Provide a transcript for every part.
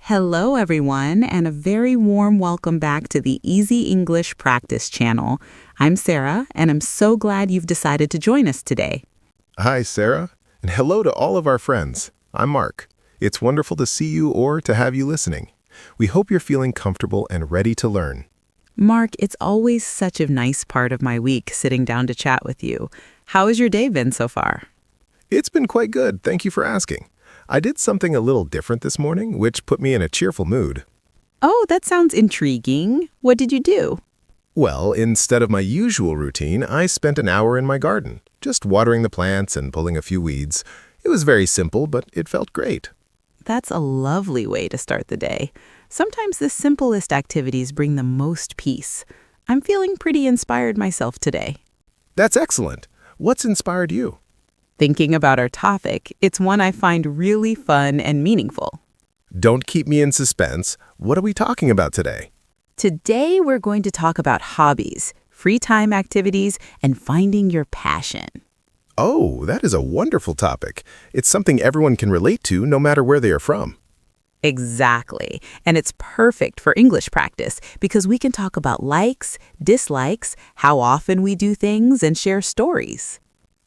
Hello, everyone, and a very warm welcome back to the Easy English Practice channel. I'm Sarah, and I'm so glad you've decided to join us today. Hi, Sarah, and hello to all of our friends. I'm Mark. It's wonderful to see you or to have you listening. We hope you're feeling comfortable and ready to learn. Mark, it's always such a nice part of my week sitting down to chat with you. How has your day been so far? It's been quite good, thank you for asking. I did something a little different this morning, which put me in a cheerful mood. Oh, that sounds intriguing. What did you do? Well, instead of my usual routine, I spent an hour in my garden, just watering the plants and pulling a few weeds. It was very simple, but it felt great. That's a lovely way to start the day. Sometimes the simplest activities bring the most peace. I'm feeling pretty inspired myself today. That's excellent. What's inspired you? Thinking about our topic, it's one I find really fun and meaningful. Don't keep me in suspense. What are we talking about today? Today, we're going to talk about hobbies, free time activities, and finding your passion. Oh, that is a wonderful topic. It's something everyone can relate to no matter where they are from. Exactly. And it's perfect for English practice because we can talk about likes, dislikes, how often we do things, and share stories.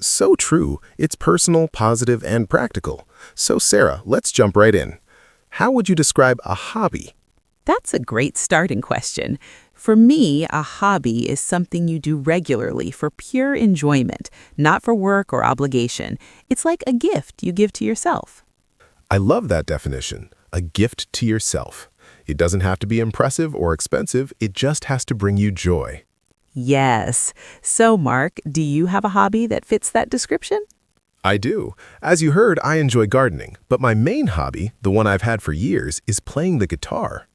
So true. It's personal, positive, and practical. So Sarah, let's jump right in. How would you describe a hobby? That's a great starting question. For me, a hobby is something you do regularly for pure enjoyment, not for work or obligation. It's like a gift you give to yourself. I love that definition. A gift to yourself. It doesn't have to be impressive or expensive. It just has to bring you joy. Yes. So, Mark, do you have a hobby that fits that description? I do. As you heard, I enjoy gardening, but my main hobby, the one I've had for years, is playing the guitar.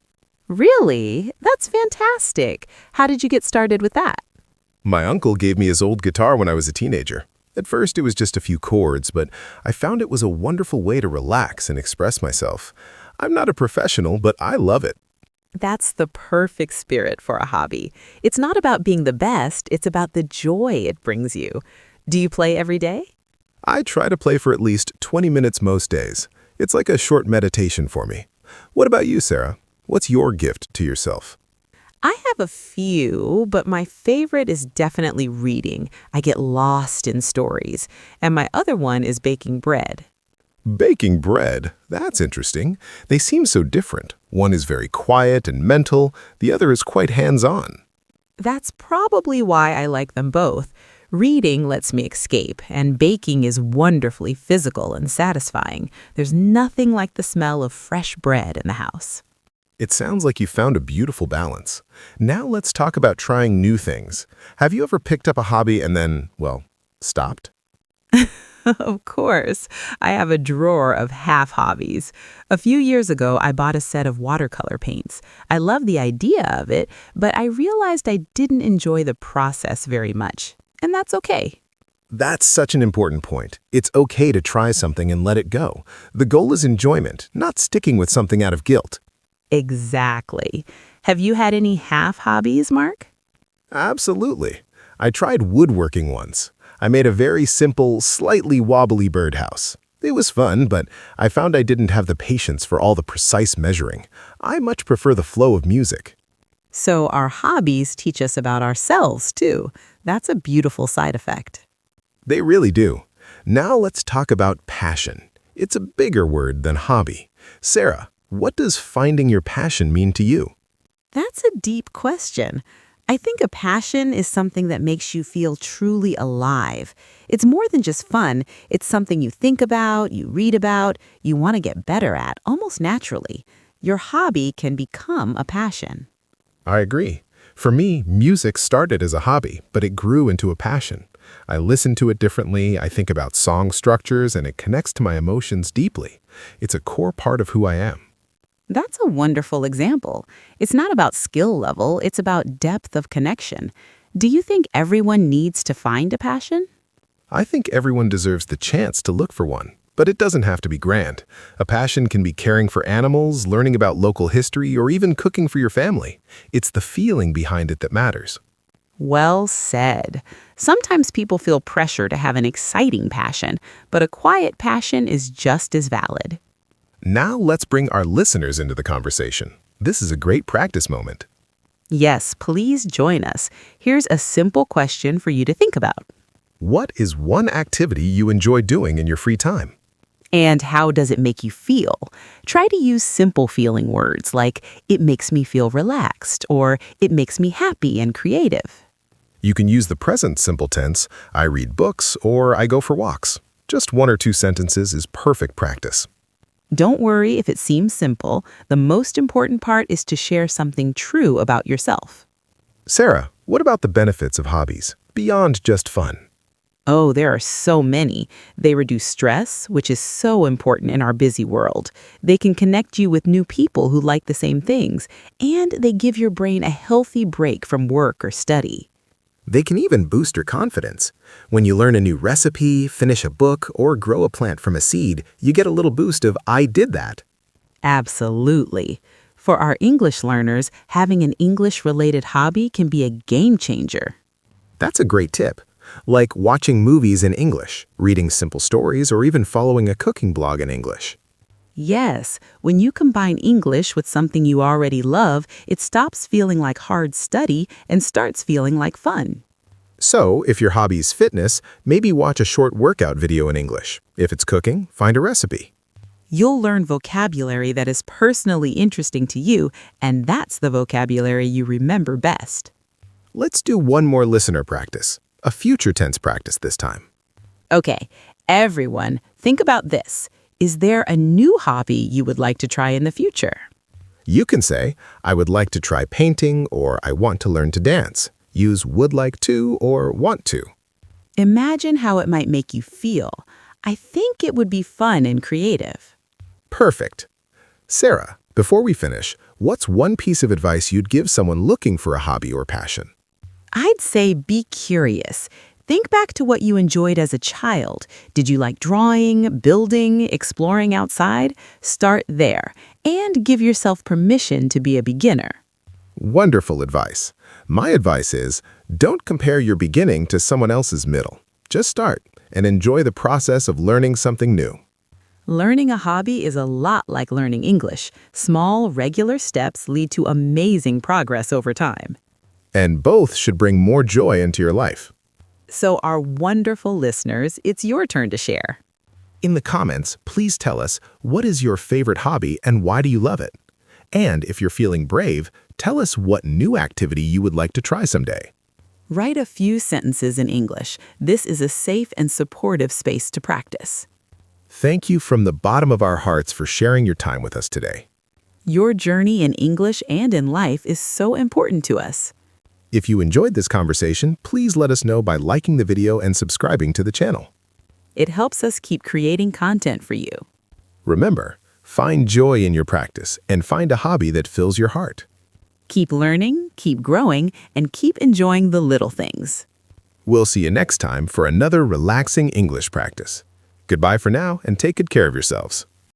Really? That's fantastic. How did you get started with that? My uncle gave me his old guitar when I was a teenager. At first, it was just a few chords, but I found it was a wonderful way to relax and express myself. I'm not a professional, but I love it. That's the perfect spirit for a hobby. It's not about being the best, it's about the joy it brings you. Do you play every day? I try to play for at least 20 minutes most days. It's like a short meditation for me. What about you, Sarah? What's your gift to yourself? I have a few, but my favorite is definitely reading. I get lost in stories. And my other one is baking bread. Baking bread? That's interesting. They seem so different. One is very quiet and mental. The other is quite hands-on. That's probably why I like them both. Reading lets me escape, and baking is wonderfully physical and satisfying. There's nothing like the smell of fresh bread in the house. It sounds like you found a beautiful balance. Now let's talk about trying new things. Have you ever picked up a hobby and then, well, stopped? Of course. I have a drawer of half hobbies. A few years ago, I bought a set of watercolor paints. I love the idea of it, but I realized I didn't enjoy the process very much. And that's okay. That's such an important point. It's okay to try something and let it go. The goal is enjoyment, not sticking with something out of guilt. Exactly. Have you had any half hobbies, Mark? Absolutely. I tried woodworking once. I made a very simple, slightly wobbly birdhouse. It was fun, but I found I didn't have the patience for all the precise measuring. I much prefer the flow of music. So our hobbies teach us about ourselves, too. That's a beautiful side effect. They really do. Now let's talk about passion. It's a bigger word than hobby. Sarah, what does finding your passion mean to you? That's a deep question. I think a passion is something that makes you feel truly alive. It's more than just fun. It's something you think about, you read about, you want to get better at, almost naturally. Your hobby can become a passion. I agree. For me, music started as a hobby, but it grew into a passion. I listen to it differently, I think about song structures, and it connects to my emotions deeply. It's a core part of who I am. That's a wonderful example. It's not about skill level, it's about depth of connection. Do you think everyone needs to find a passion? I think everyone deserves the chance to look for one, but it doesn't have to be grand. A passion can be caring for animals, learning about local history, or even cooking for your family. It's the feeling behind it that matters. Well said. Sometimes people feel pressure to have an exciting passion, but a quiet passion is just as valid. Now let's bring our listeners into the conversation. This is a great practice moment. Yes, please join us. Here's a simple question for you to think about. What is one activity you enjoy doing in your free time? And how does it make you feel? Try to use simple feeling words like, it makes me feel relaxed, or it makes me happy and creative. You can use the present simple tense, I read books, or I go for walks. Just 1 or 2 sentences is perfect practice. Don't worry if it seems simple. The most important part is to share something true about yourself. Sarah, what about the benefits of hobbies, beyond just fun? Oh, there are so many. They reduce stress, which is so important in our busy world. They can connect you with new people who like the same things, and they give your brain a healthy break from work or study. They can even boost your confidence. When you learn a new recipe, finish a book, or grow a plant from a seed, you get a little boost of I did that. Absolutely. For our English learners, having an English-related hobby can be a game changer. That's a great tip. Like watching movies in English, reading simple stories, or even following a cooking blog in English. Yes, when you combine English with something you already love, it stops feeling like hard study and starts feeling like fun. So, if your hobby is fitness, maybe watch a short workout video in English. If it's cooking, find a recipe. You'll learn vocabulary that is personally interesting to you, and that's the vocabulary you remember best. Let's do one more listener practice, a future tense practice this time. Okay, everyone, think about this. Is there a new hobby you would like to try in the future? You can say, I would like to try painting, or I want to learn to dance. Use would like to or want to. Imagine how it might make you feel. I think it would be fun and creative. Perfect. Sarah, before we finish, what's one piece of advice you'd give someone looking for a hobby or passion? I'd say be curious. Think back to what you enjoyed as a child. Did you like drawing, building, exploring outside? Start there and give yourself permission to be a beginner. Wonderful advice. My advice is, don't compare your beginning to someone else's middle. Just start and enjoy the process of learning something new. Learning a hobby is a lot like learning English. Small, regular steps lead to amazing progress over time. And both should bring more joy into your life. So our wonderful listeners, it's your turn to share. In the comments, please tell us, what is your favorite hobby and why do you love it? And if you're feeling brave, tell us what new activity you would like to try someday. Write a few sentences in English. This is a safe and supportive space to practice. Thank you from the bottom of our hearts for sharing your time with us today. Your journey in English and in life is so important to us. If you enjoyed this conversation, please let us know by liking the video and subscribing to the channel. It helps us keep creating content for you. Remember, find joy in your practice and find a hobby that fills your heart. Keep learning, keep growing, and keep enjoying the little things. We'll see you next time for another relaxing English practice. Goodbye for now and take good care of yourselves.